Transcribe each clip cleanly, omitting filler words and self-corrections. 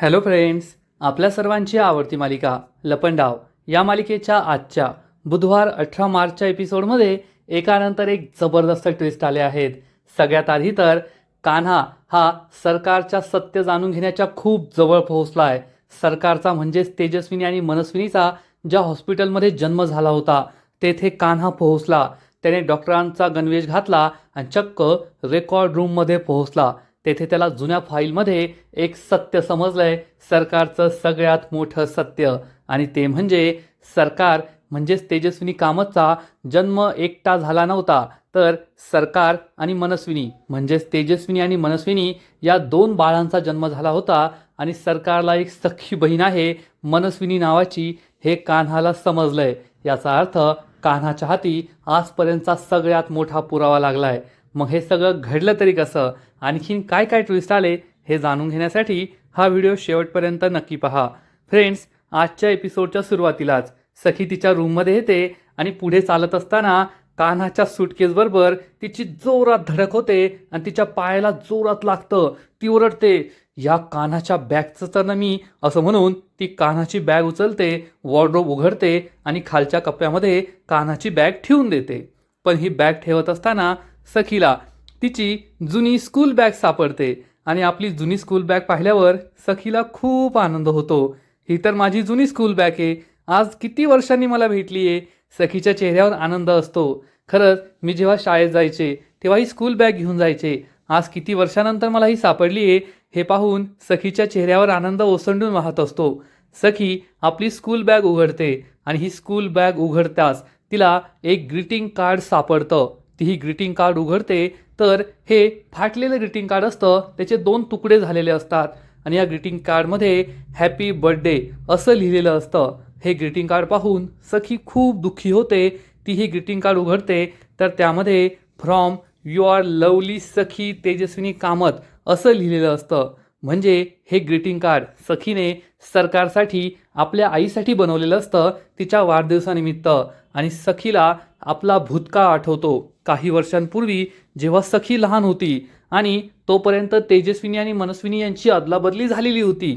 Hello friends, आपल्या सर्वांची आवडती मालिका लपंडाव या मालिकेच्या आजच्या बुधवार 18 मार्चच्या एपिसोडमध्ये एकानंतर एक जबरदस्त ट्विस्ट आले आहेत. सगळ्यात आधी तर कान्हा हा सरकारच्या सत्य जाणून घेण्याच्या खूप जवळ पोहोचला आहे. सरकारचा म्हणजेच तेजस्विनी आणि मनस्विनीचा ज्या हॉस्पिटलमध्ये जन्म झाला होता तेथे कान्हा पोहोचला. त्याने डॉक्टरांचा गणवेश घातला आणि चक्क रेकॉर्ड रूममध्ये पोहोचला. तेथे त्याला जुन्या फाईलमध्ये एक सत्य समजलंय, सरकारचं सगळ्यात मोठं सत्य. आणि ते म्हणजे सरकार म्हणजेच तेजस्विनी कामतचा जन्म एकटा झाला नव्हता, तर सरकार आणि मनस्विनी म्हणजेच तेजस्विनी आणि मनस्विनी या दोन बाळांचा जन्म झाला होता. आणि सरकारला एक सख्खी बहीण आहे मनस्विनी नावाची, हे कान्हाला समजलंय. याचा अर्थ कान्हाच्या हाती आजपर्यंतचा सगळ्यात मोठा पुरावा लागलाय. मग हे सगळं घडलं तरी कसं, आणखीन काय काय ट्विस्ट आले हे जाणून घेण्यासाठी हा व्हिडिओ शेवटपर्यंत नक्की पहा. फ्रेंड्स, आजच्या एपिसोडच्या सुरुवातीलाच सखी तिच्या रूममध्ये येते आणि पुढे चालत असताना कान्हाच्या सुटकेसबरोबर तिची जोरात धडक होते आणि तिच्या पायाला जोरात लागतं. ती ओरडते, या कान्हाच्या बॅगचं तर ना मी, असं म्हणून ती कान्हाची बॅग उचलते, वॉर्डरोब उघडते आणि खालच्या कप्प्यामध्ये कान्हाची बॅग ठेवून देते. पण ही बॅग ठेवत असताना सखीला तिची जुनी स्कूल बॅग सापडते आणि आपली जुनी स्कूल बॅग पाहिल्यावर सखीला खूप आनंद होतो. ही तर माझी जुनी स्कूल बॅग आहे, आज किती वर्षांनी मला भेटली आहे. सखीच्या चेहऱ्यावर आनंद असतो. खरंच मी जेव्हा शाळेत जायचे तेव्हा ही स्कूल बॅग घेऊन जायचे, आज किती वर्षानंतर मला ही सापडली आहे हे पाहून सखीच्या चेहऱ्यावर आनंद ओसंडून वाहत असतो. सखी आपली स्कूल बॅग उघडते आणि ही स्कूल बॅग उघडताच तिला एक ग्रीटिंग कार्ड सापडतं. ती ही ग्रीटिंग कार्ड उघडते तर हे फाटलेलं ग्रीटिंग कार्ड असतं, त्याचे दोन तुकडे झालेले असतात आणि या ग्रीटिंग कार्डमध्ये हॅपी बर्थडे असं लिहिलेलं असतं. हे ग्रीटिंग कार्ड पाहून सखी खूप दुःखी होते. ती ही ग्रीटिंग कार्ड उघडते तर त्यामध्ये फ्रॉम युअर लवली सखी तेजस्विनी कामत असं लिहिलेलं असतं. म्हणजे हे ग्रीटिंग कार्ड सखीने सरकारसाठी आपल्या आईसाठी बनवलेलं असतं तिच्या वाढदिवसानिमित्त. आणि सखीला आपला भूतकाळ आठवतो. काही वर्षांपूर्वी जेव्हा सखी लहान होती आणि तोपर्यंत तेजस्विनी आणि मनस्विनी यांची अदलाबदली झालेली होती.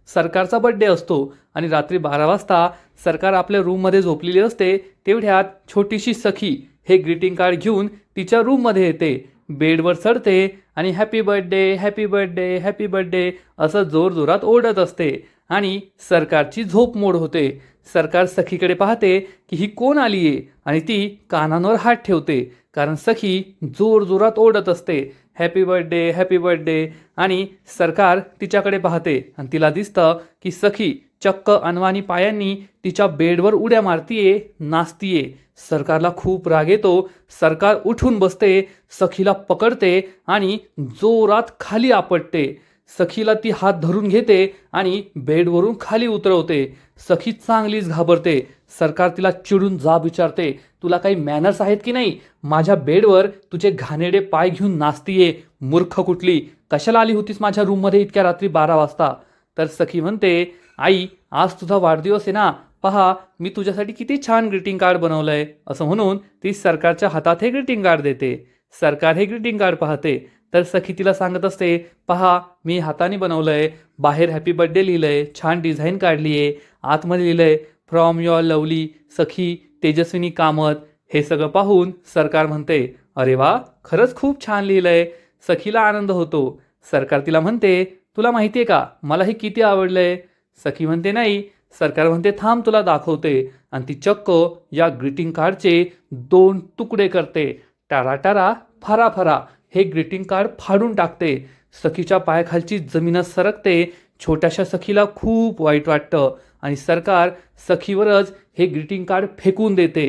सरकारचा बर्थडे असतो आणि रात्री 12 वाजता सरकार आपल्या रूममध्ये झोपलेली असते. तेवढ्यात छोटीशी सखी हे ग्रीटिंग कार्ड घेऊन तिच्या रूममध्ये येते, बेडवर चढते आणि happy birthday happy birthday happy birthday असं जोरजोरात ओरडत असते आणि सरकारची झोप मोड होते. सरकार सखीकडे पाहते की ही कोण आली आहे आणि ती कानांवर हात ठेवते, कारण सखी जोरजोरात ओरडत असते हॅपी बर्थडे हॅपी बर्थडे. आणि सरकार तिच्याकडे पाहते आणि तिला दिसतं की सखी चक्क अनवाणी पायांनी तिच्या बेडवर उड्या मारतीये, नाचतीये. सरकारला खूप राग येतो. सरकार उठून बसते, सखीला पकडते आणि जोरात खाली आपटते. सखीला ती हात धरून घेते आणि बेडवरून खाली उतरवते. सखी चांगलीच घाबरते. सरकार तिला चिडून जाब विचारते, तुला काही मॅनर्स आहेत की नाही, माझ्या बेडवर तुझे घाणेरडे पाय घेऊन नाचतीये, मूर्ख कुठली, कशाला आली होतीस माझ्या रूममध्ये इतक्या रात्री 12 वाजता. तर सखी म्हणते, आई आज तुझा वाढदिवस आहे ना, पहा मी तुझ्यासाठी किती छान ग्रीटिंग कार्ड बनवलंय. असं म्हणून ती सरकारच्या हातात हे ग्रीटिंग कार्ड देते. सरकार हे ग्रीटिंग कार्ड पाहते तर सखी तिला सांगत असते, पहा मी हाताने बनवलंय, बाहेर हॅपी बर्थडे लिहिलंय, छान डिझाईन काढली आहे, आतमध्ये लिहिलंय फ्रॉम युअर लवली सखी तेजस्विनी कामत. हे सगळं पाहून सरकार म्हणते, अरे वा, खरंच खूप छान लिहिलंय. सखीला आनंद होतो. सरकार तिला म्हणते, तुला माहिती आहे का मला हे किती आवडलंय. सखी म्हणते नाही. सरकार म्हणते, थांब तुला दाखवते. आणि ती चक्क या ग्रीटिंग कार्डचे 2 तुकडे करते. टारा टारा फरा फरा हे ग्रीटिंग कार्ड फाडून टाकते. सखीच्या पायाखालची जमीनच सरकते. छोट्याशा सखीला खूप वाईट वाटतं आणि सरकार सखीवरच हे ग्रीटिंग कार्ड फेकून देते.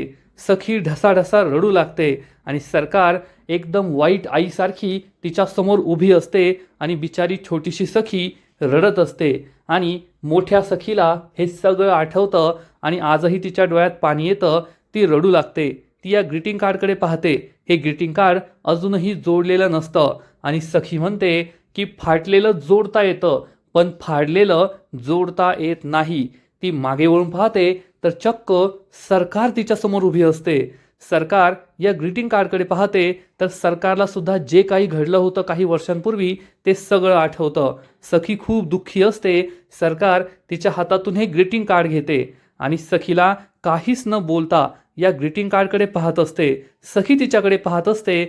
सखी ढसाढसा रडू लागते आणि सरकार एकदम वाईट आईसारखी तिच्या समोर उभी असते आणि बिचारी छोटीशी सखी रडत असते. आणि मोठ्या सखीला हे सगळं आठवतं आणि आजही तिच्या डोळ्यात पाणी येतं. ती रडू लागते. ती या ग्रीटिंग कार्डकडे पाहते. हे ग्रीटिंग कार्ड अजूनही जोडलेलं नसतं आणि सखी म्हणते की फाटलेलं जोडता येतं पण फाडलेलं जोडता येत नाही. ती मागे वळून पाहते तर चक्क सरकार तिच्यासमोर उभी असते. सरकार या ग्रीटिंग कार्डकडे पाहते तर सरकारला सुद्धा जे काही घडलं होतं काही वर्षांपूर्वी ते सगळं आठवतं. सखी खूप दुःखी असते. सरकार तिच्या हातातून हे ग्रीटिंग कार्ड घेते आणि सखीला काहीच न बोलता या ग्रीटिंग कार्डकडे पाहत असते. सखी तिच्याकडे पाहत असते.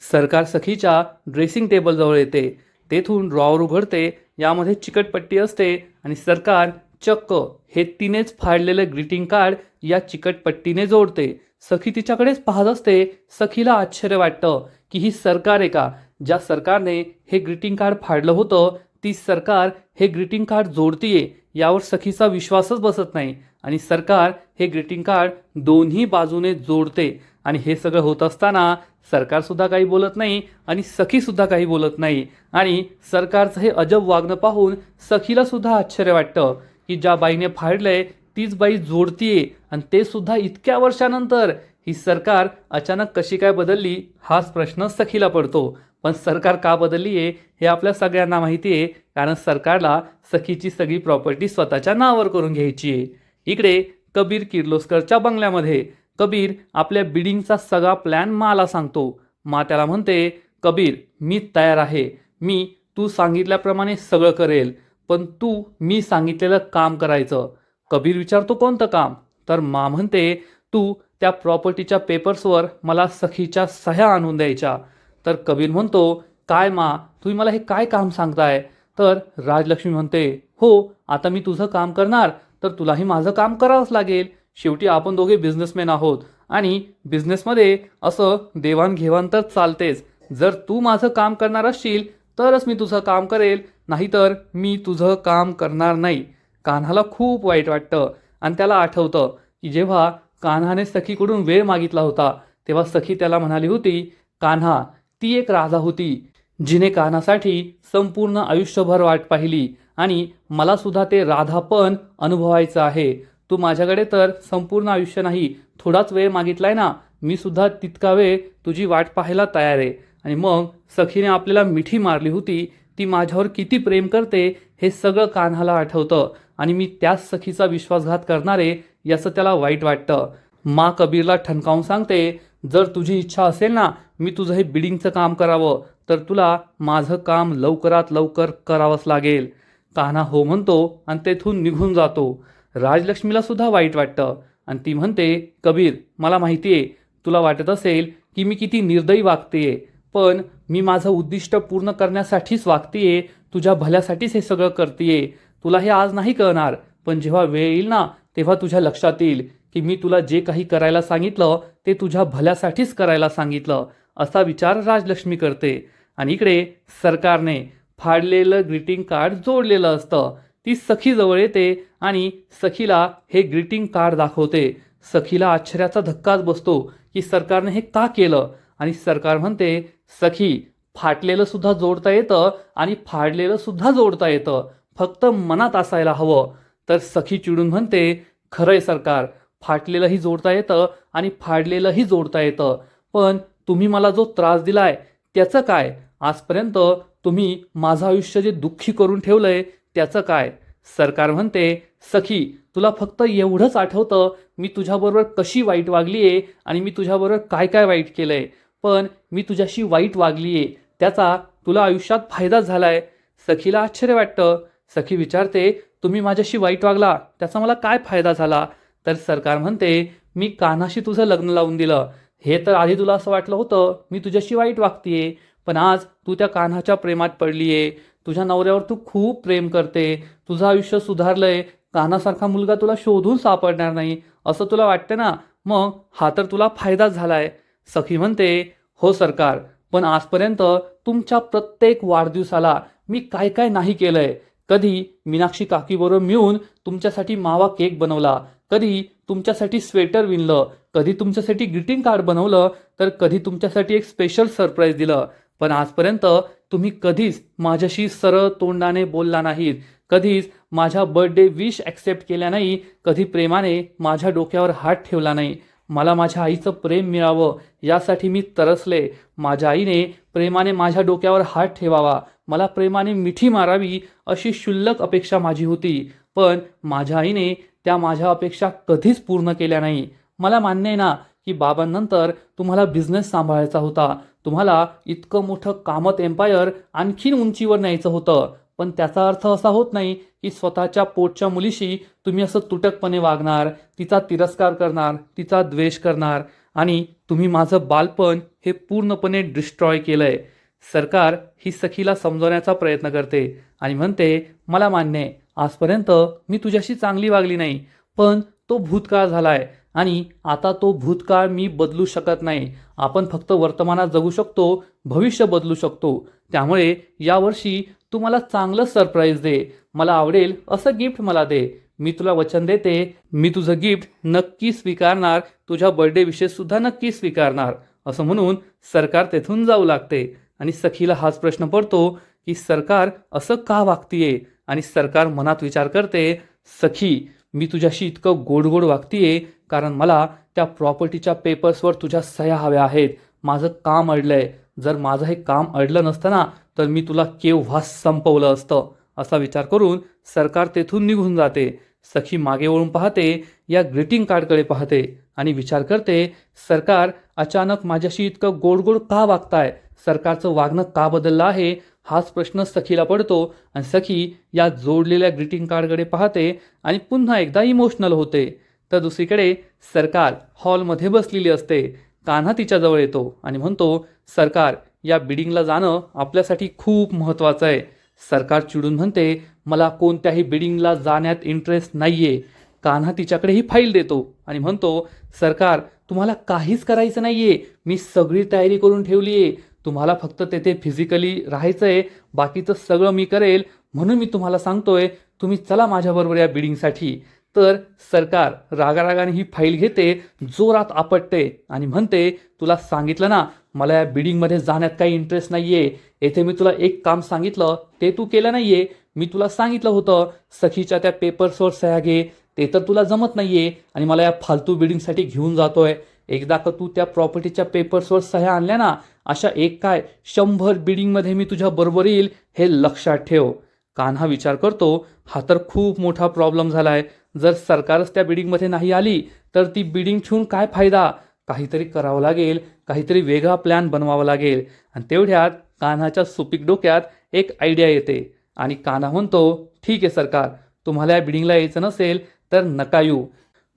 सरकार सखीच्या ड्रेसिंग टेबलजवळ येते. तेथून ड्रॉवर उघडते. यामध्ये चिकटपट्टी असते आणि सरकार चक्क हे तिनेच फाडलेलं ग्रीटिंग कार्ड या चिकटपट्टीने जोडते. सखी तिच्याकडेच पाहत असते. सखीला आश्चर्य वाटतं की ही सरकार आहे का? ज्या सरकारने हे ग्रीटिंग कार्ड फाडलं होतं ती सरकार हे ग्रीटिंग कार्ड जोडतीये यावर सखीचा विश्वासच बसत नाही. आणि सरकार हे ग्रीटिंग कार्ड दोन्ही बाजूने जोडते आणि हे सगळं होत असताना सरकारसुद्धा काही बोलत नाही आणि सखीसुद्धा काही बोलत नाही. आणि सरकारचं हे अजब वागणं पाहून सखीला सुद्धा आश्चर्य वाटतं की ज्या बाईने फाडलंय तीच बाई जोडतीये आणि ते सुद्धा इतक्या वर्षानंतर. ही सरकार अचानक कशी काय बदलली हाच प्रश्न सखीला पडतो. पण सरकार का बदलली आहे हे आपल्या सगळ्यांना माहिती आहे, कारण सरकारला सखीची सगळी प्रॉपर्टी स्वतःच्या नावावर करून घ्यायची आहे. इकडे कबीर किर्लोस्करच्या बंगल्यामध्ये कबीर आपल्या बिडिंगचा सगळा प्लॅन माला सांगतो. मा त्याला म्हणते, कबीर मी तयार आहे, मी तू सांगितल्याप्रमाणे सगळं करेल, पण तू मी सांगितलेलं काम करायचं. कबीर विचारतो कोणतं काम? तर मा म्हणते तू त्या प्रॉपर्टीच्या पेपर्सवर मला सखीच्या सह्या आणून द्यायच्या. तर कबीर म्हणतो काय मा, तुम्ही मला हे काय काम सांगताय? तर राजलक्ष्मी म्हणते हो, आता मी तुझं काम करणार तर तुलाही माझं काम करावंच लागेल. शेवटी आपण दोघे बिझनेसमॅन आहोत आणि बिझनेसमध्ये असं देवाणघेवाण तर चालतेच. जर तू माझं काम करणार असशील तरच मी तुझं काम करेल, नाहीतर मी तुझं काम करणार नाही. कान्हाला खूप वाईट वाटतं आणि त्याला आठवतं की जेव्हा कान्हाने सखीकडून वेळ मागितला होता तेव्हा सखी त्याला म्हणाली होती, कान्हा ती एक राधा होती जिने कान्हासाठी संपूर्ण आयुष्यभर वाट पाहिली आणि मला सुद्धा ते राधापण अनुभवायचं आहे. तू माझ्याकडे तर संपूर्ण आयुष्य नाही, थोडाच वेळ मागितलाय ना, मी सुद्धा तितका वेळ तुझी वाट पाहायला तयार आहे. आणि मग सखीने आपल्याला मिठी मारली होती, ती माझ्यावर किती प्रेम करते हे सगळं कान्हाला आठवतं आणि मी त्याच सखीचा विश्वासघात करणारे याचं त्याला वाईट वाटतं. मा कबीरला ठणकावून सांगते, जर तुझी इच्छा असेल ना मी तुझं हे बिडिंगचं काम करावं तर तुला माझं काम लवकरात लवकर करावंच लागेल. कान्हा हो म्हणतो आणि तेथून निघून जातो. राजलक्ष्मीला सुद्धा वाईट वाटतं आणि ती म्हणते, कबीर मला माहिती आहे तुला वाटत असेल की मी किती निर्दयी वागतेय, पण मी माझं उद्दिष्ट पूर्ण करण्यासाठीच वागतेय, तुझ्या भल्यासाठीच हे सगळं करतेय. तुला हे आज नाही कळणार, पण जेव्हा वेळ येईल ना तेव्हा तुझ्या लक्षात येईल की मी तुला जे काही करायला सांगितलं ते तुझ्या भल्यासाठीच करायला सांगितलं. असा विचार राजलक्ष्मी करते. आणि इकडे सरकारने फाडलेलं ग्रीटिंग कार्ड जोडलेलं असतं. ती सखीजवळ येते आणि सखीला हे ग्रीटिंग कार्ड दाखवते. सखीला आश्चर्याचा धक्काच बसतो की सरकारने हे का केलं. आणि सरकार म्हणते, सखी फाटलेलं सुद्धा जोडता येतं आणि फाडलेलं सुद्धा जोडता येतं, फक्त मनात असायला हवं. तर सखी चिडून म्हणते, खरंय सरकार, फाटलेलंही जोडता येतं आणि फाडलेलंही जोडता येतं, पण तुम्ही मला जो त्रास दिलाय त्याचं काय? आजपर्यंत तुम्ही माझं आयुष्य जे दुःखी करून ठेवलंय त्याचं काय? सरकार म्हणते, सखी तुला फक्त एवढंच आठवतं मी तुझ्याबरोबर कशी वाईट वागलीये आणि मी तुझ्याबरोबर काय काय वाईट केलंय, पण मी तुझ्याशी वाईट वागलीये त्याचा तुला आयुष्यात फायदा झालाय. सखीला आश्चर्य वाटतं. सखी विचारते, तुम्ही माझ्याशी वाईट वागला त्याचा मला काय फायदा झाला? तर सरकार म्हणते, मी कान्हाशी तुझं लग्न लावून दिलं. हे तर आधी तुला असं वाटलं होतं मी तुझ्याशी वाईट वागतेय, पण आज तू त्या कान्हाच्या प्रेमात पडलीये. तुझ्या नवऱ्यावर तू खूप प्रेम करते, तुझं आयुष्य सुधारलंय, कान्हासारखा मुलगा तुला शोधून सापडणार नाही असं तुला वाटतं ना, मग हा तर तुला फायदाच झालाय. सखी म्हणते, हो सरकार, पण आजपर्यंत तुमच्या प्रत्येक वाढदिवसाला मी काय काय नाही केलंय. कधी मीनाक्षी काकीबरोबर मिळून तुमच्यासाठी मावा केक बनवला, कधी तुमच्यासाठी स्वेटर विणलं, कधी तुमच्यासाठी ग्रीटिंग कार्ड बनवलं, तर कधी तुमच्यासाठी एक स्पेशल सरप्राईज दिलं. पण आजपर्यंत तुम्ही कधीच माझ्याशी सरळ तोंडाने बोलला नाहीत, कधीच माझ्या बर्थडे विश ॲक्सेप्ट केल्या नाही, कधी प्रेमाने माझ्या डोक्यावर हात ठेवला नाही. मला माझ्या आईचं प्रेम मिळावं यासाठी मी तरसले. माझ्या आईने प्रेमाने माझ्या डोक्यावर हात ठेवावा, मला प्रेमाने मिठी मारावी अशी क्षुल्लक अपेक्षा माझी होती, पण माझ्या आईने त्या माझ्या अपेक्षा कधीच पूर्ण केल्या नाही. मला मान्य आहे ना की बाबांनंतर तुम्हाला बिझनेस सांभाळायचा होता, तुम्हाला इतकं मोठं कामत एम्पायर आणखीन उंचीवर न्यायचं होतं. पण त्याचा अर्थ असा होत नाही की स्वतःच्या पोटच्या मुलीशी तुम्ही असं तुटकपणे वागणार, तिचा तिरस्कार करणार, तिचा द्वेष करणार आणि तुम्ही माझं बालपण हे पूर्णपणे डिस्ट्रॉय केलंय. सरकार ही सखीला समजवण्याचा प्रयत्न करते आणि म्हणते, मला मान्य आहे, आजपर्यंत मी तुझ्याशी चांगली वागली नाही, पण तो भूतकाळ झालाय आणि आता तो भूतकाळ मी बदलू शकत नाही. आपण फक्त वर्तमानात जगू शकतो, भविष्य बदलू शकतो. त्यामुळे यावर्षी तू मला चांगलं सरप्राईज दे, मला आवडेल असं गिफ्ट मला दे. मी तुला वचन देते, मी तुझं गिफ्ट नक्की स्वीकारणार, तुझ्या बर्थडे विशेष सुद्धा नक्की स्वीकारणार. असं म्हणून सरकार तेथून जाऊ लागते आणि सखीला हाच प्रश्न पडतो की सरकार असं का वागतीये. आणि सरकार मनात विचार करते, सखी मी तुझ्याशी इतकं गोड गोड वागतीये कारण मला त्या प्रॉपर्टीच्या पेपर्सवर तुझ्या सह्या हव्या आहेत. माझं काम अडलंय, जर माझं हे काम अडलं नसतं ना तर मी तुला केव्हाच संपवलं असतं. असा विचार करून सरकार तेथून निघून जाते. सखी मागे वळून पाहते, या ग्रीटिंग कार्डकडे पाहते आणि विचार करते, सरकार अचानक माझ्याशी इतकं गोड गोड का वागताय, सरकारचं वागणं का बदललं आहे, हाच प्रश्न सखीला पडतो. आणि सखी या जोडलेल्या ग्रीटिंग कार्डकडे पाहते आणि पुन्हा एकदा इमोशनल होते. तर दुसरीकडे सरकार हॉलमध्ये बसलेली असते. कान्हा तिच्याजवळ येतो आणि म्हणतो, सरकार या बिडिंगला जाणं आपल्यासाठी खूप महत्त्वाचं आहे. सरकार चिडून म्हणते, मला कोणत्याही बिडिंगला जाण्यात इंटरेस्ट नाहीये. कान्हा तिच्याकडे ही फाईल देतो आणि म्हणतो, सरकार तुम्हाला काहीच करायचं नाहीये, मी सगळी तयारी करून ठेवली आहे, तुम्हाला फक्त तेथे फिजिकली राहायचं आहे, बाकीचं सगळं मी करेल, म्हणून मी तुम्हाला सांगतोय तुम्ही चला माझ्याबरोबर या बिडिंगसाठी. तर सरकार रागारागाने ही फाईल घेते, जोरात आपटते आणि म्हणते, तुला सांगितलं ना मला या बिडिंगमध्ये जाण्यात काही इंटरेस्ट नाहीये. येथे मी तुला एक काम सांगितलं ते तू केलं नाहीये. मी तुला सांगितलं होतं सखीच्या त्या पेपर्सवर सह्या घे, ते तर तुला जमत नाहीये आणि मला या फालतू बिडिंगसाठी घेऊन जातोय. एकदा का तू त्या प्रॉपर्टीच्या पेपर्सवर सह्या आणल्या ना, अशा एक काय 100 बिडिंगमध्ये मी तुझ्या बरोबर येईल, हे लक्षात ठेव. कान्हा विचार करतो, हा तर खूप मोठा प्रॉब्लेम झालाय. जर सरकारच त्या बिडिंगमध्ये नाही आली तर ती बिडिंग ठेवून काय फायदा. काहीतरी करावं लागेल, काहीतरी वेगळा प्लॅन बनवावा लागेल. आणि तेवढ्यात कान्हाच्या सुपीक डोक्यात एक आयडिया येते आणि कान्हा म्हणतो, ठीक आहे सरकार, तुम्हाला या बिडिंगला यायचं नसेल तर नका येऊ.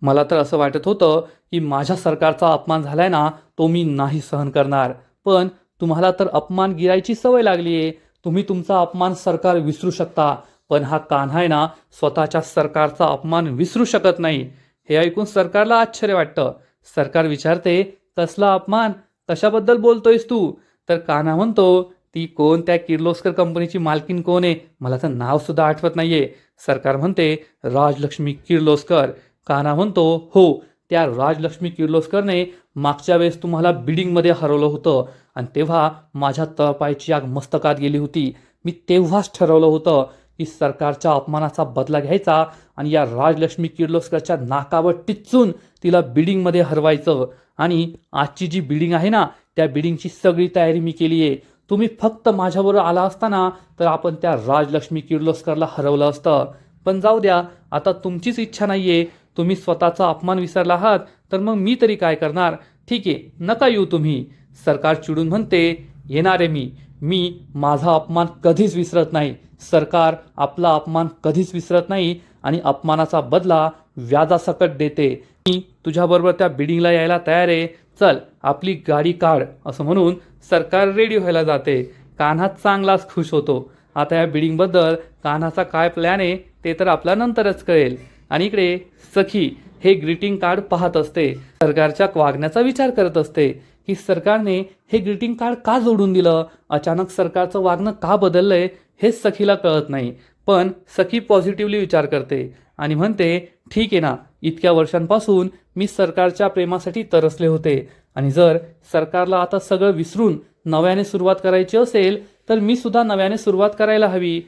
मला तर असं वाटत होतं की माझ्या सरकारचा अपमान झालाय ना तो मी नाही सहन करणार. पण तुम्हाला तर अपमान गिरायची सवय लागली आहे, तुम्ही तुमचा अपमान सरकार विसरू शकता, पण हा कान्हा आहे ना स्वतःच्या सरकारचा अपमान विसरू शकत नाही. हे ऐकून सरकारला आश्चर्य वाटतं. सरकार विचारते, कसला अपमान, कशाबद्दल बोलतोयस तू. तर कान्हा म्हणतो, ती कोण त्या किर्लोस्कर कंपनीची मालकीन कोण आहे, मला तर नाव सुद्धा आठवत नाहीये. सरकार म्हणते, राजलक्ष्मी किर्लोस्कर. कान्हा म्हणतो, हो, त्या राजलक्ष्मी किर्लोस्करने मागच्या वेळेस तुम्हाला बिडिंगमध्ये हरवलं होतं आणि तेव्हा माझ्या तळपायची आग मस्तकात गेली होती. मी तेव्हाच ठरवलं होतं की सरकारच्या अपमानाचा बदला घ्यायचा आणि या राजलक्ष्मी किर्लोस्करच्या नाकावर टिच्चून तिला बिडिंगमध्ये हरवायचं. आणि आजची जी बिडिंग आहे ना त्या बिडिंगची सगळी तयारी मी केली आहे. तुम्ही फक्त माझ्याबरोबर आला असताना तर आपण त्या राजलक्ष्मी किर्लोस्करला हरवलं असतं. पण जाऊ द्या, आता तुमचीच इच्छा नाहीये, तुम्ही स्वतःचा अपमान विसरला आहात, तर मग मी तरी काय करणार. ठीक आहे, नका येऊ तुम्ही. सरकार चिडून म्हणते, येणार आहे मी माझा अपमान कधीच विसरत नाही. सरकार आपला अपमान कधीच विसरत नाही आणि अपमानाचा बदला व्याजासकट देते. मी तुझ्याबरोबर त्या बिडिंगला यायला तयार आहे, चल आपली गाडी काढ. असं म्हणून सरकार रेडी व्हायला जाते. कान्हा चांगलाच खुश होतो. आता या बिडिंगबद्दल कान्हाचा काय प्लॅन आहे ते तर आपल्या नंतरच कळेल. आणि इकडे सखी हे ग्रीटिंग कार्ड पाहत असते, सरकारच्या वागण्याचा विचार करत असते की सरकारने हे ग्रीटिंग कार्ड का जोडून दिलं, अचानक सरकारचं वागणं का बदललंय हेच सखीला कळत नाही. पण सखी पॉझिटिव्हली विचार करते आणि म्हणते, ठीक आहे ना, इतक्या वर्षांपासून मी सरकारच्या प्रेमासाठी तरसले होते आणि जर सरकारला आता सगळं विसरून नव्याने सुरुवात करायची असेल तर मी सुद्धा नव्याने सुरुवात करायला हवी.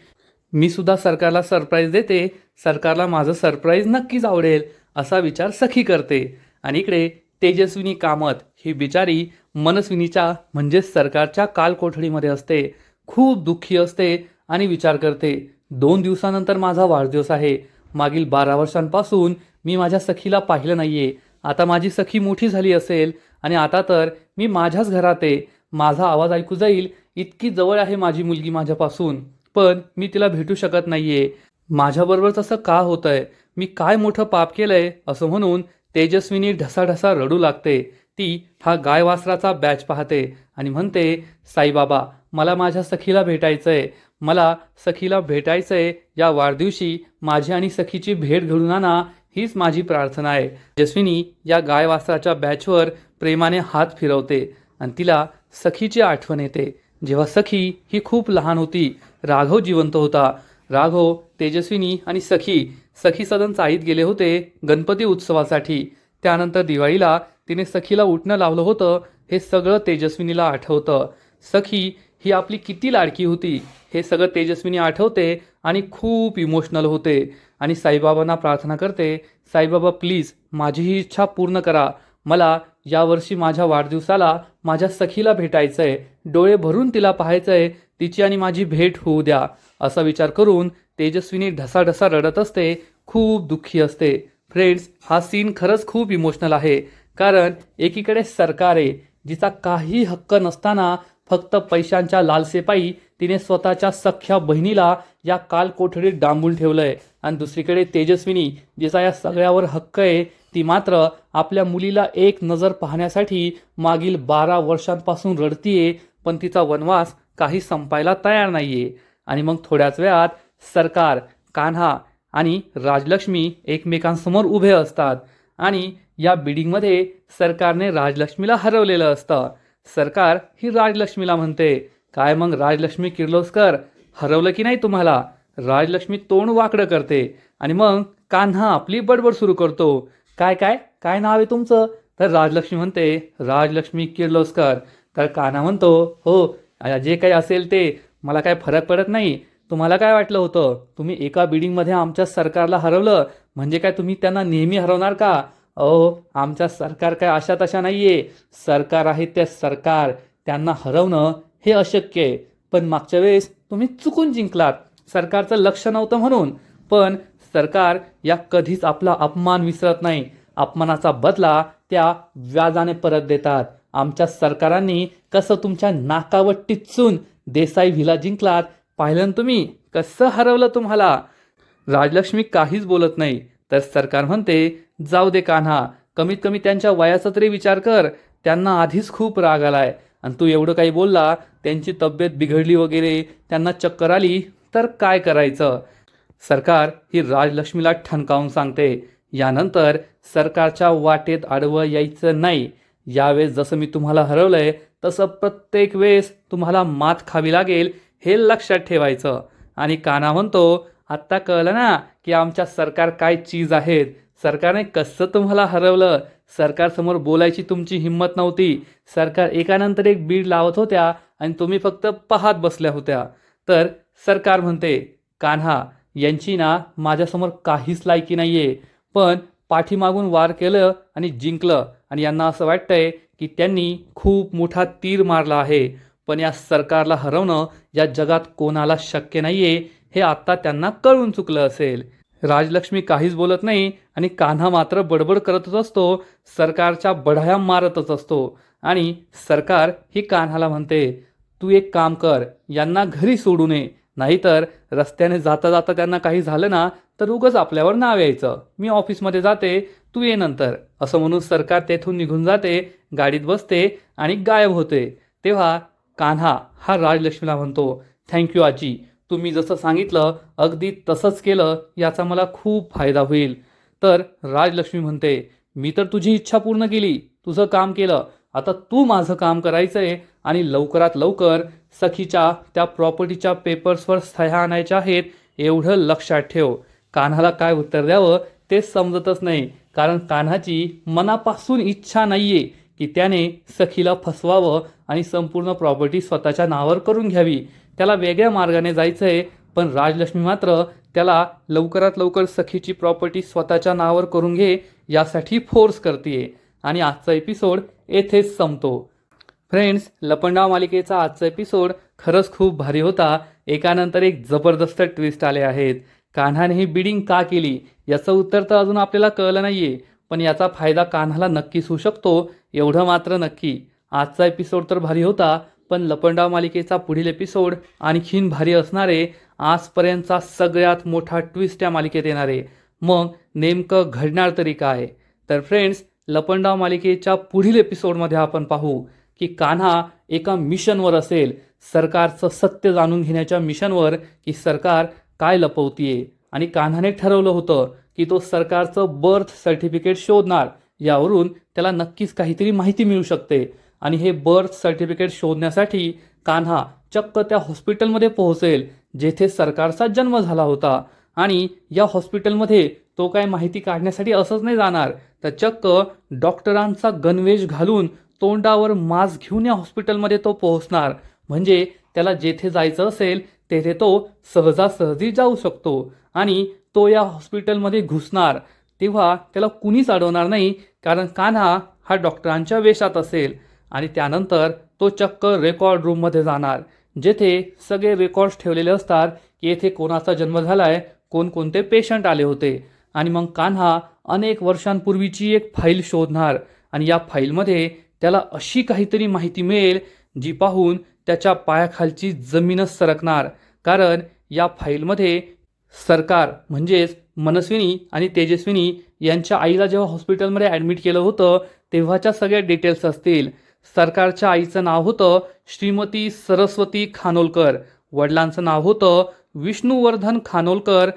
मी सुद्धा सरकारला सरप्राईज देते, सरकारला माझं सरप्राईज नक्कीच आवडेल असा विचार सखी करते. आणि इकडे तेजस्विनी कामत ही बिचारी मनस्विनीच्या म्हणजेच सरकारच्या कालकोठडीमध्ये असते. खूप दुःखी असते आणि विचार करते, 2 दिवसानंतर माझा वाढदिवस आहे. मागील 12 वर्षांपासून मी माझ्या सखीला पाहिलं नाहीये. आता माझी सखी मोठी झाली असेल आणि आता तर मी माझ्याच घरात आहे, माझा आवाज ऐकू जाईल इतकी जवळ आहे माझी मुलगी माझ्यापासून, पण मी तिला भेटू शकत नाहीये. माझ्याबरोबर तसं का होतंय, मी काय मोठं पाप केलंय असं म्हणून तेजस्विनी ढसाढसा रडू लागते. ती हा गायवासराचा बॅच पाहते आणि म्हणते, साईबाबा मला माझ्या सखीला भेटायचंय, मला सखीला भेटायचंय, या वाढदिवशी माझी आणि सखीची भेट घडून आणा, हीच माझी प्रार्थना आहे. तेजस्विनी या गायवासराच्या बॅचवर प्रेमाने हात फिरवते आणि तिला सखीची आठवण येते. जेव्हा सखी ही खूप लहान होती, राघव जिवंत होता. राघव, तेजस्विनी आणि सखी सदन चाळीत गेले होते गणपती उत्सवासाठी. त्यानंतर दिवाळीला तिने सखीला उठणं लावलं होतं, हे सगळं तेजस्विनीला आठवतं. सखी ही आपली किती लाडकी होती हे सगळं तेजस्विनी आठवते आणि खूप इमोशनल होते आणि साईबाबांना प्रार्थना करते, साईबाबा प्लीज माझी ही इच्छा पूर्ण करा, मला यावर्षी माझ्या वाढदिवसाला माझ्या सखीला भेटायचंय, डोळे भरून तिला पाहायचंय, तिची आणि माझी भेट होऊ द्या. असा विचार करून तेजस्विनी ढसाढसा रडत असते, खूप दुःखी असते. फ्रेंड्स, हा सीन खरंच खूप इमोशनल आहे, कारण एकीकडे सरकार आहे जिचा काही हक्क नसताना फक्त पैशांच्या लालसेपायी तिने स्वतःच्या सख्ख्या बहिणीला या कालकोठडीत डांबून ठेवलंय, आणि दुसरीकडे तेजस्विनी जिचा या सगळ्यावर हक्क आहे, ती मात्र आपल्या मुलीला एक नजर पाहण्यासाठी मागील 12 वर्षांपासून रडतीये, पण तिचा वनवास काही संपायला तयार नाहीये. आणि मग थोड्याच वेळात सरकार, कान्हा आणि राजलक्ष्मी एकमेकांसमोर उभे असतात आणि या बिडिंगमध्ये सरकारने राजलक्ष्मीला हरवलेलं असतं. सरकार ही राजलक्ष्मीला म्हणते, काय मग राजलक्ष्मी किर्लोस्कर, हरवलं की नाही तुम्हाला? राजलक्ष्मी तोंड वाकडं करते आणि मग कान्हा आपली बडबड सुरू करतो, काय काय काय नाव आहे तुमचं? तर राजलक्ष्मी म्हणते, राजलक्ष्मी किर्लोस्कर. तर कान्हा म्हणतो, हो जे काही असेल ते, मला काय फरक पडत नाही. तुम्हाला काय वाटलं होतं, तुम्ही एका बिडिंगमध्ये आमच्या सरकारला हरवलं म्हणजे काय तुम्ही त्यांना नेहमी हरवणार का? अहो, आमच्या सरकार काय अशा तशा नाहीये, सरकार आहे ते सरकार, त्यांना हरवणं हे अशक्य आहे. पण मागच्या वेळेस तुम्ही चुकून जिंकलात, सरकारचं लक्ष नव्हतं म्हणून. पण सरकार या कधीच आपला अपमान विसरत नाही, अपमानाचा बदला त्या व्याजाने परत देतात. आमच्या सरकारांनी कसं तुमच्या नाकावर टिच्चून देसाई व्हिला जिंकलात, पाहिलं तुम्ही कसं हरवलं तुम्हाला. राजलक्ष्मी काहीच बोलत नाही. तर सरकार म्हणते, जाऊ दे कान्हा, कमीत कमी त्यांच्या वयाचा तरी विचार कर, त्यांना आधीच खूप राग आलाय आणि तू एवढं काही बोलला, त्यांची तब्येत बिघडली वगैरे, त्यांना चक्कर आली तर काय करायचं? सरकार ही राजलक्ष्मीला ठणकावून सांगते, यानंतर सरकारच्या वाटेत आडवं यायचं नाही. यावेळेस जसं मी तुम्हाला हरवलंय तसं प्रत्येक वेळेस तुम्हाला मात खावी लागेल, हे लक्षात ठेवायचं. आणि कान्हा म्हणतो, आत्ता कळलं ना की आमच्या सरकार काय चीज आहेत, सरकारने कसं तुम्हाला हरवलं, सरकारसमोर बोलायची तुमची हिंमत नव्हती, सरकार एकानंतर एक बीड लावत होत्या आणि तुम्ही फक्त पाहत बसल्या होत्या. तर सरकार म्हणते, कान्हा यांची ना माझ्यासमोर काहीच लायकी नाहीये, पण पाठीमागून वार केलं आणि जिंकलं आणि यांना असं वाटतंय की त्यांनी खूप मोठा तीर मारला आहे, पण या सरकारला हरवणं या जगात कोणाला शक्य नाहीये, हे आत्ता त्यांना कळून चुकलं असेल. राजलक्ष्मी काहीच बोलत नाही आणि कान्हा मात्र बडबड करतच असतो, सरकारच्या बढाया मारतच असतो. आणि सरकार ही कान्हाला म्हणते, तू एक काम कर, यांना घरी सोडू नये, नाहीतर रस्त्याने जाता जाता त्यांना काही झालं ना तर उगाच आपल्यावर नाव यायचं. मी ऑफिसमध्ये जाते, तू ये नंतर. असं म्हणून सरकार तेथून निघून जाते, गाडीत बसते आणि गायब होते. तेव्हा कान्हा हा राजलक्ष्मीला म्हणतो, थँक्यू आजी, तुम्ही जसं सांगितलं अगदी तसंच केलं, याचा मला खूप फायदा होईल. तर राजलक्ष्मी म्हणते, मी तर तुझी इच्छा पूर्ण केली, तुझं काम केलं, आता तू माझं काम करायचं आहे आणि लवकरात लवकर सखीच्या त्या प्रॉपर्टीच्या पेपर्सवर सह्या आणायच्या आहेत, एवढं लक्षात ठेव. कान्हाला काय उत्तर द्यावं तेच समजतच नाही, कारण कान्हाची मनापासून इच्छा नाहीये की त्याने सखीला फसवावं आणि संपूर्ण प्रॉपर्टी स्वतःच्या नावावर करून घ्यावी. त्याला वेगळ्या मार्गाने जायचं आहे, पण राजलक्ष्मी मात्र त्याला लवकरात लवकर सखीची प्रॉपर्टी स्वतःच्या नावावर करून घे यासाठी फोर्स करते. आणि आजचा एपिसोड येथेच संपतो. फ्रेंड्स, लपंडाव मालिकेचा आजचा एपिसोड खरंच खूप भारी होता. एकानंतर एक जबरदस्त ट्विस्ट आले आहेत. कान्हाने ही बिडिंग का केली याचं उत्तर तर अजून आपल्याला कळलं नाहीये, पण याचा फायदा कान्हाला नक्कीच होऊ शकतो, एवढं मात्र नक्की. आजचा एपिसोड तर भारी होता, पण लपंडाव मालिकेचा पुढील एपिसोड आणखीन भारी असणार आहे. आजपर्यंतचा सगळ्यात मोठा ट्विस्ट या मालिकेत येणार आहे. मग नेमकं घडणार तरी काय? तर फ्रेंड्स, लपंडाव मालिकेच्या पुढील एपिसोडमध्ये आपण पाहू की कान्हा एका मिशनवर असेल, सरकारचं सत्य जाणून घेण्याच्या मिशनवर, की सरकार काय लपवतीये. आणि कान्हाने ठरवलं होतं की तो सरकारचं बर्थ सर्टिफिकेट शोधणार, यावरून त्याला नक्कीच काहीतरी माहिती मिळू शकते. आणि हे बर्थ सर्टिफिकेट शोधण्यासाठी कान्हा चक्क त्या हॉस्पिटलमध्ये पोहोचेल जेथे सरकारचा जन्म झाला होता. आणि या हॉस्पिटलमध्ये तो काय माहिती काढण्यासाठी असंच नाही जाणार, तर चक्क डॉक्टरांचा गणवेश घालून तोंडावर मास्क घेऊन या हॉस्पिटलमध्ये तो पोहोचणार. म्हणजे त्याला जेथे जायचं असेल तेथे तो सहजासहजी जाऊ शकतो. आणि तो या हॉस्पिटलमध्ये घुसणार तेव्हा त्याला कुणीच अडवणार नाही, कारण कान्हा हा डॉक्टरांच्या वेशात असेल. आणि त्यानंतर तो चक्क रेकॉर्ड रूममध्ये जाणार, जेथे सगळे रेकॉर्ड्स ठेवलेले असतात की येथे कोणाचा जन्म झालाय, कोणकोणते पेशंट आले होते. आणि मग कान्हा अनेक वर्षांपूर्वीची एक फाईल शोधणार आणि या फाईलमध्ये त्याला अशी काहीतरी माहिती मिळेल जी पाहून त्याच्या पायाखालची जमीनच सरकणार. कारण या फाईलमध्ये सरकार म्हणजेच मनस्विनी आणि तेजस्विनी यांच्या आईला जेव्हा हॉस्पिटलमध्ये ॲडमिट केलं होतं तेव्हाच्या सगळ्या डिटेल्स असतील. सरकारच्या आईचं नाव होतं श्रीमती सरस्वती खानोलकर, वडिलांचं नाव होतं विष्णुवर्धन खानोलकर.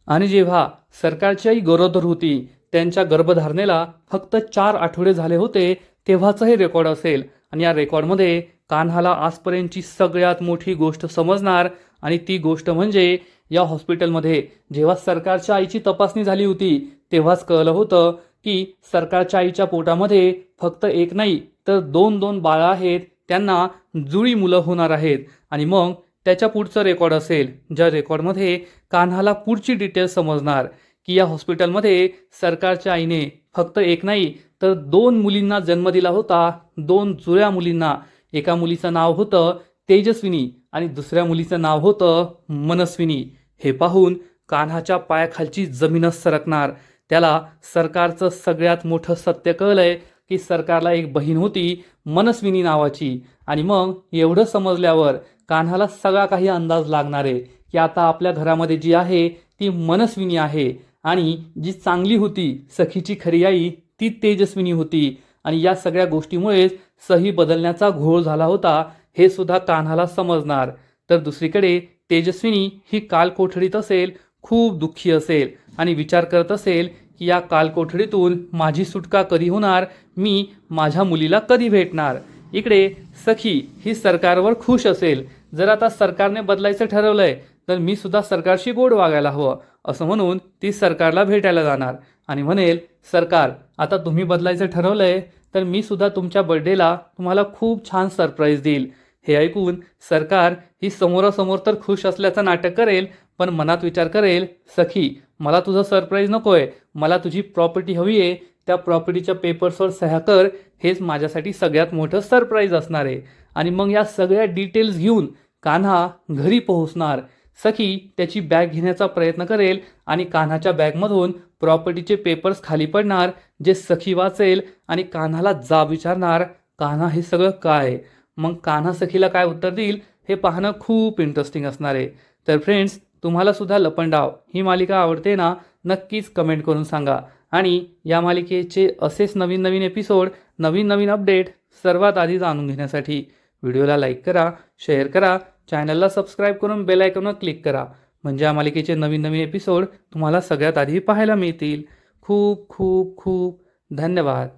आणि जेव्हा सरकारची आई गरोदर होती, त्यांच्या गर्भधारणेला फक्त 4 आठवडे झाले होते, तेव्हाचं हे रेकॉर्ड असेल. आणि या रेकॉर्डमध्ये कान्हाला आजपर्यंतची सगळ्यात मोठी गोष्ट समजणार. आणि ती गोष्ट म्हणजे या हॉस्पिटलमध्ये जेव्हा सरकारच्या आईची तपासणी झाली होती तेव्हाच कळलं होतं की सरकारच्या आईच्या पोटामध्ये फक्त एक नाही तर 2 बाळं आहेत, त्यांना जुळी मुलं होणार आहेत. आणि मग त्याच्या पुढचं रेकॉर्ड असेल, ज्या रेकॉर्डमध्ये कान्हाला पुढची डिटेल समजणार की या हॉस्पिटलमध्ये सरकारच्या आईने फक्त एक नाही तर 2 मुलींना जन्म दिला होता, 2 जुळ्या मुलींना. एका मुलीचं नाव होतं तेजस्विनी आणि दुसऱ्या मुलीचं नाव होतं मनस्विनी. हे पाहून कान्हाच्या पायाखालची जमीनच सरकणार. त्याला सरकारचं सगळ्यात मोठं सत्य कळलंय की सरकारला एक बहीण होती मनस्विनी नावाची. आणि मग एवढं समजल्यावर कान्हाला सगळा काही अंदाज लागणार आहे की आता आपल्या घरामध्ये जी आहे ती मनस्विनी आहे आणि जी चांगली होती सखीची खरी आई ती तेजस्विनी होती. आणि या सगळ्या गोष्टीमुळेच सही बदलण्याचा घोळ झाला होता, हे सुद्धा कान्हाला समजणार. तर दुसरीकडे तेजस्विनी ही कालकोठडीत असेल, खूप दुःखी असेल आणि विचार करत असेल की या कालकोठडीतून माझी सुटका कधी होणार, मी माझ्या मुलीला कधी भेटणार. इकडे सखी ही सरकारवर खुश असेल, जर आता सरकारने बदलायचं ठरवलंय तर मी सुद्धा सरकारशी गोड वागायला हवं असं म्हणून ती सरकारला भेटायला जाणार आणि म्हणेल, सरकार आता तुम्ही बदलायचं ठरवलंय तर मी सुद्धा तुमच्या बर्थडेला तुम्हाला खूप छान सरप्राईज देईल. हे ऐकून सरकार ही समोरासमोर तर खुश असल्याचं नाटक करेल, पण मनात विचार करेल, सखी मला तुझं सरप्राईज नको आहे, मला तुझी प्रॉपर्टी हवी आहे, त्या प्रॉपर्टीच्या पेपर्सवर सह्या कर, हेच माझ्यासाठी सगळ्यात मोठं सरप्राईज असणार आहे. आणि मग या सगळ्या डिटेल्स घेऊन कान्हा घरी पोहोचणार. सखी त्याची बॅग घेण्याचा प्रयत्न करेल आणि कान्हाच्या बॅगमधून प्रॉपर्टीचे पेपर्स खाली पडणार, जे सखी वाचेल आणि कान्हाला जाब विचारणार, कान्हा हे सगळं काय? मग कान्हा सखीला काय उत्तर देईल हे पाहणं खूप इंटरेस्टिंग असणार आहे. तर फ्रेंड्स, तुम्हाला सुद्धा लपंडाव ही मालिका आवडते ना? नक्कीच कमेंट करून सांगा. आणि या मालिकेचे असेच नवीन नवीन एपिसोड, नवीन नवीन अपडेट सर्वात आधी जाणून घेण्यासाठी व्हिडिओला लाईक करा, शेअर करा, चॅनलला सबस्क्राईब करून बेल आयकॉनवर क्लिक करा, म्हणजे या मालिकेचे नवीन नवीन एपिसोड तुम्हाला सगळ्यात आधी पाहायला मिळतील. खूप खूप खूप धन्यवाद.